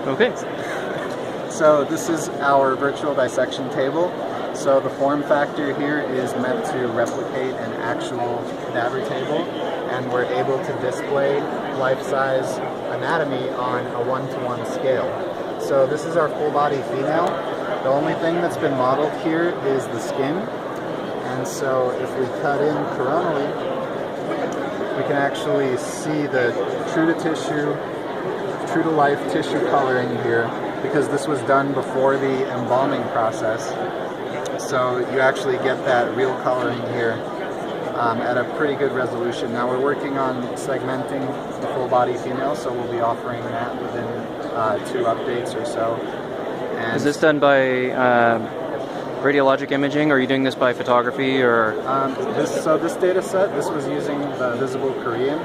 Okay. So this is our virtual dissection table. So the form factor here is meant to replicate an actual cadaver table, and we're able to display life-size anatomy on a 1-to-1 scale. So this is our full-body female. The only thing that's been modeled here is the skin, and so if we cut in coronally, we can actually see the true-to-tissue, true-to-life tissue coloring here, because this was done before the embalming process. So you actually get that real coloring here at a pretty good resolution. Now we're working on segmenting the full body female, so we'll be offering that within 2 updates or so. And is this done by radiologic imaging, or are you doing this by photography, or? This data set, this was using the visible Korean.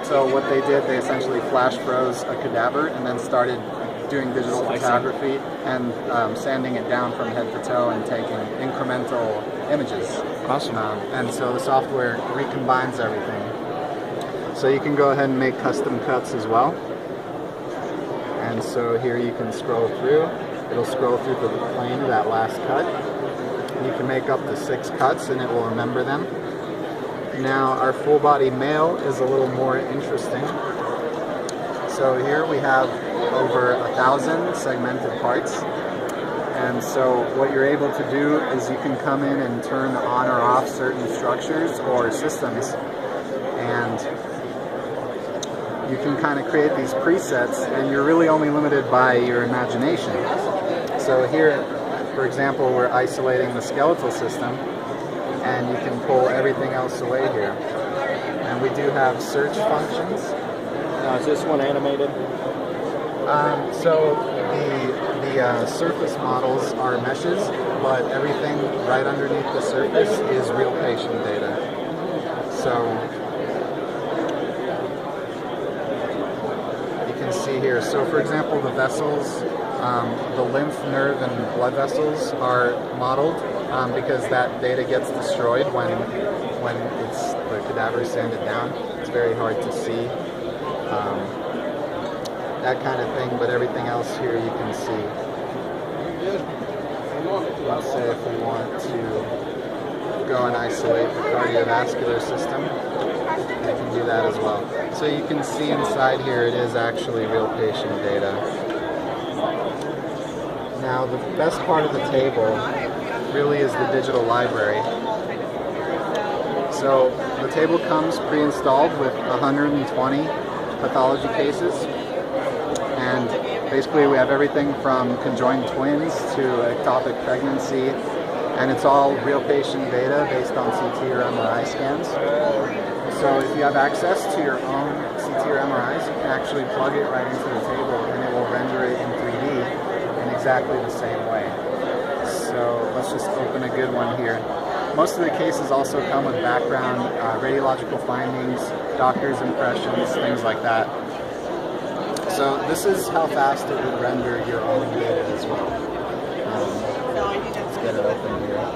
So what they did, they essentially flash froze a cadaver and then started doing digital photography and sanding it down from head to toe and taking incremental images. Awesome. And so the software recombines everything. So you can go ahead and make custom cuts as well. And so here you can scroll through. It'll scroll through the plane of that last cut. You can make up to 6 cuts and it will remember them. Now our full body male is a little more interesting. So here we have over 1,000 segmented parts, and so what you're able to do is you can come in and turn on or off certain structures or systems, and you can kind of create these presets, and you're really only limited by your imagination. So here, for example, we're isolating the skeletal system, and you can pull everything else away here. And we do have search functions. Now, is this one animated? So the surface models are meshes, but everything right underneath the surface is real patient data. So you can see here. So for example, the vessels, the lymph, nerve, and blood vessels are modeled because that data gets destroyed when the cadaver is sanded down. It's very hard to see. That kind of thing, but everything else here you can see. Let's say if we want to go and isolate the cardiovascular system, we can do that as well. So you can see inside here it is actually real patient data. Now the best part of the table really is the digital library. So the table comes pre-installed with 120 pathology cases. And basically we have everything from conjoined twins to ectopic pregnancy, and it's all real patient data based on CT or MRI scans. So if you have access to your own CT or MRIs, you can actually plug it right into the table and it will render it in 3D in exactly the same way. So let's just open a good one here. Most of the cases also come with background radiological findings, doctor's impressions, things like that. So this is how fast it would render your own data as well. Let's get it open here.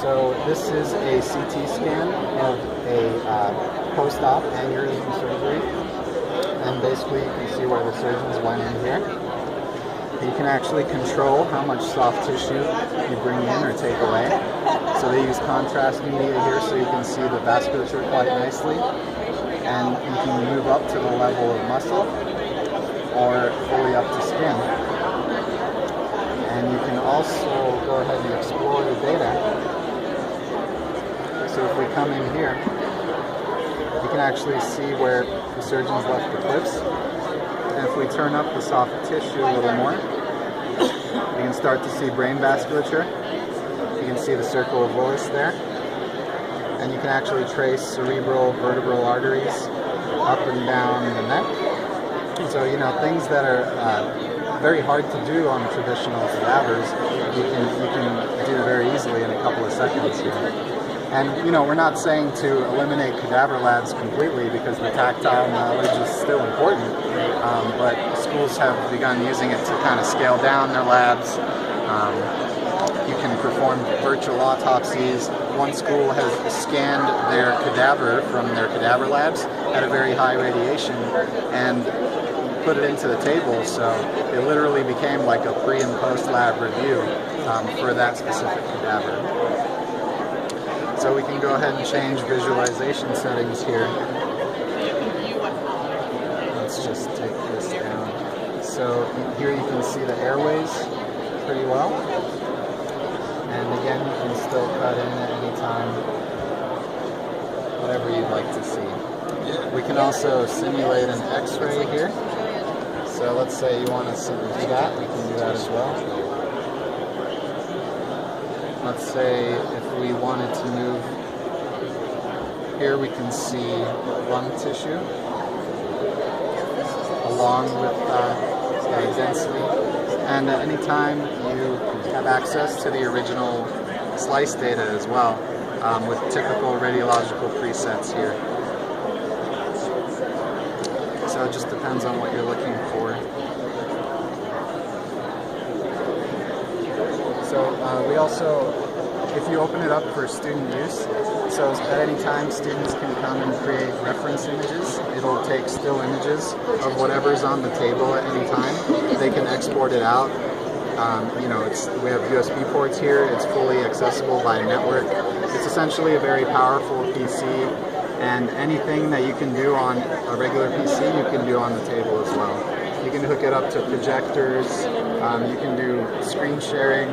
So this is a CT scan of a post-op aneurysm surgery. And basically you can see where the surgeons went in here. You can actually control how much soft tissue you bring in or take away. So they use contrast media here so you can see the vasculature quite nicely. And you can move up to the level of muscle or fully up to skin. And you can also go ahead and explore the data. So if we come in here, you can actually see where the surgeons left the clips. And if we turn up the soft tissue a little more, you can start to see brain vasculature. You can see the circle of Willis there. And you can actually trace cerebral, vertebral arteries up and down the neck. So, you know, things that are very hard to do on traditional cadavers, you can do very easily in a couple of seconds here. And, you know, we're not saying to eliminate cadaver labs completely because the tactile knowledge is still important, but schools have begun using it to kind of scale down their labs. You can perform virtual autopsies. One school has scanned their cadaver from their cadaver labs at a very high radiation and put it into the table, so it literally became like a pre and post lab review for that specific cadaver. So we can go ahead and change visualization settings here. Let's just take this down. So here you can see the airways pretty well. And again, you can still cut in at any time, whatever you'd like to see. We can also simulate an X-ray here. So let's say you want to do that, we can do that as well. Let's say if we wanted to move, here we can see lung tissue along with density. And at any time you have access to the original slice data as well, with typical radiological presets here. So it just depends on what you're looking for. So we also, if you open it up for student use, so at any time students can come and create reference images. It'll take still images of whatever's on the table at any time. They can export it out. You know, we have USB ports here. It's fully accessible by network. It's essentially a very powerful PC, and anything that you can do on a regular PC, you can do on the table as well. You can hook it up to projectors. You can do screen sharing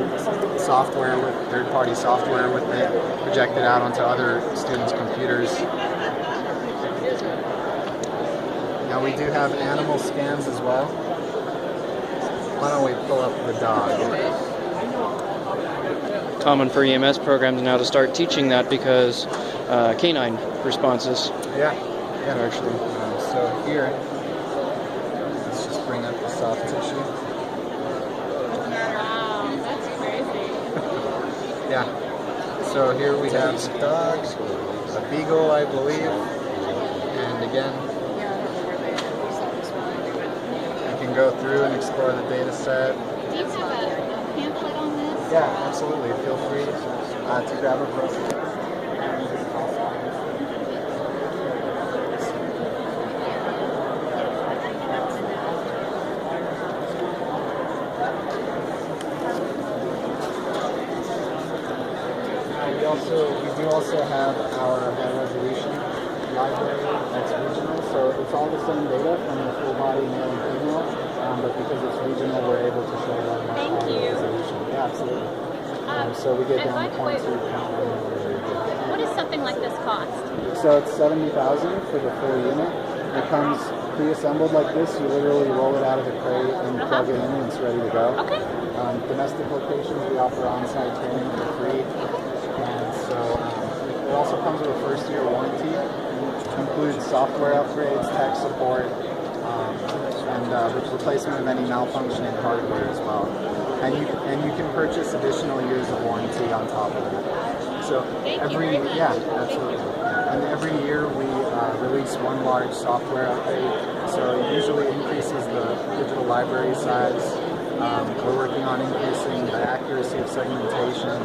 software with third-party software with it, project it out onto other students' computers. Now we do have animal scans as well. Why don't we pull up the dog? Common for EMS programs now to start teaching that because canine responses. Yeah. Actually. So here, let's just bring up the soft tissue. Wow, that's crazy. Yeah. So here we have the dog, a beagle, I believe, and again, you can go through and explore the data set. Do you have a pamphlet on this? Yeah, absolutely. Feel free to grab a brochure. We do also have our high resolution library that's regional, so it's all the same data from the full body male and female, but because it's regional, we're able to show that much higher resolution. Yeah, absolutely. So we get down to 0.2 count. What does something like this cost? So it's $70,000 for the full unit. It comes pre-assembled like this. You literally roll it out of the crate and plug it in, and it's ready to go. Okay. Domestic locations, we offer on-site training for free. And so it also comes with a first-year warranty. It includes software upgrades, tech support, and replacement of any malfunctioning hardware as well. And you can purchase additional years of warranty on top of it. So every year we release one large software update. So it usually increases the digital library size. We're working on increasing the accuracy of segmentation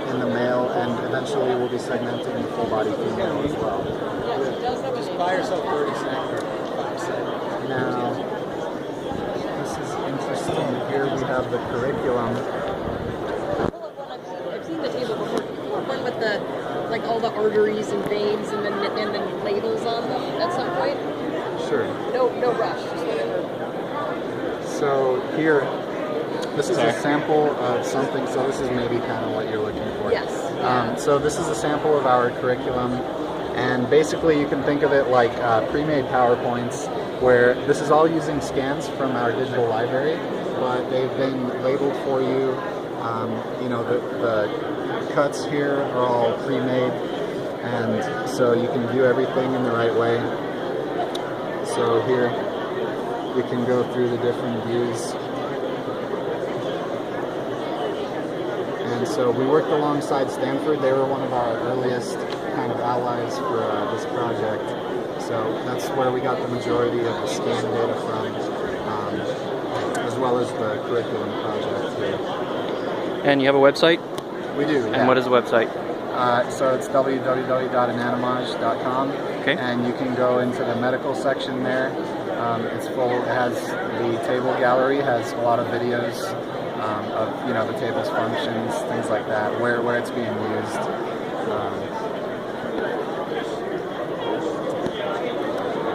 in the male, and eventually we'll be segmenting the full body female as well. Just buy yourself 30 seconds. Now, this is interesting. Here we have the curriculum. I've seen the table before. One with the all the arteries and veins and then labels on them at some point. Sure. No rush. Just whatever. So here, this is a sample of something. So this is maybe kind of what you're looking for. Yes. So this is a sample of our curriculum, and basically you can think of it like pre-made PowerPoints, where this is all using scans from our digital library, but they've been labeled for you. You know, the cuts here are all pre-made, and so you can view everything in the right way. So here you can go through the different views. And so we worked alongside Stanford. They were one of our earliest kind of allies for this project. So that's where we got the majority of the scan data from, as well as the curriculum project here. And you have a website? We do, yeah. And what is the website? So it's www.anatomage.com. Okay. And you can go into the medical section there, It's full. It has the table gallery has a lot of videos of the table's functions, things like that, where it's being used.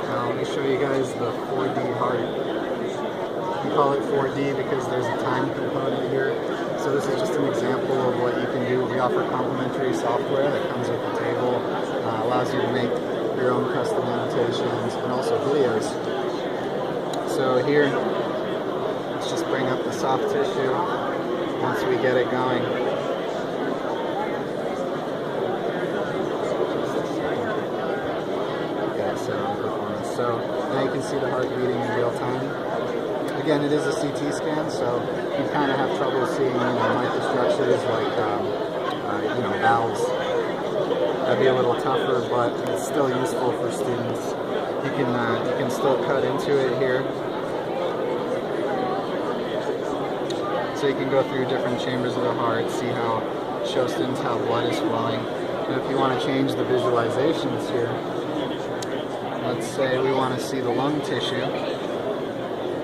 Now let me show you guys the 4D heart. We call it 4D because there's a time component here. So this is just an example of what you can do. We offer complimentary software that comes with the table, allows you to make your own custom annotations and also videos. So here, let's just bring up the soft tissue once we get it going. Get it set on performance. So now you can see the heart beating in real time. Again, it is a CT scan, so you kind of have trouble seeing microstructures like valves. That'd be a little tougher, but it's still useful for students. You can still cut into it here. So you can go through different chambers of the heart, see how, show students how blood is flowing. And if you want to change the visualizations here, let's say we want to see the lung tissue.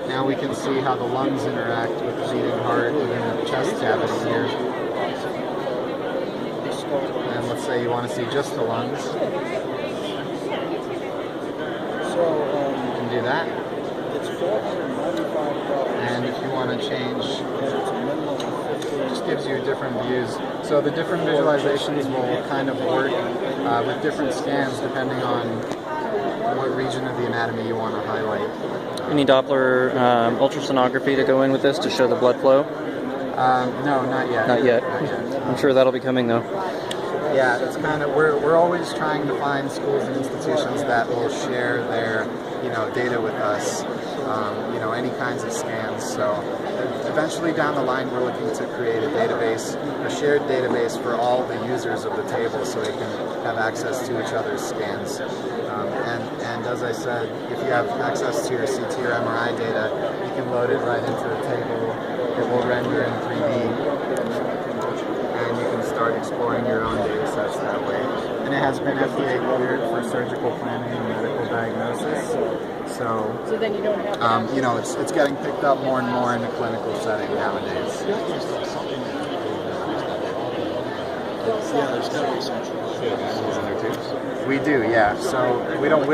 Now we can see how the lungs interact with the beating heart within the chest cavity here. And let's say you want to see just the lungs. You can do that. It's $495. And if you want to change, it just gives you different views. So the different visualizations will kind of work with different scans depending on what region of the anatomy you want to highlight. Any Doppler ultrasonography to go in with this to show the blood flow? No, not yet. Not yet. Not yet. I'm sure that'll be coming though. Yeah, it's kind of we're always trying to find schools and institutions that will share their data with us. Any kinds of scans. So eventually down the line, we're looking to create a database, a shared database for all the users of the table, so they can have access to each other's scans. And as I said, if you have access to your CT or MRI data, you can load it right into the table. It will render in 3D. And you can start exploring your own data sets that way. And it has been FDA cleared for surgical planning and medical diagnosis. So then you don't have to it's getting picked up more and more in the clinical setting nowadays. We do, yeah. So we don't.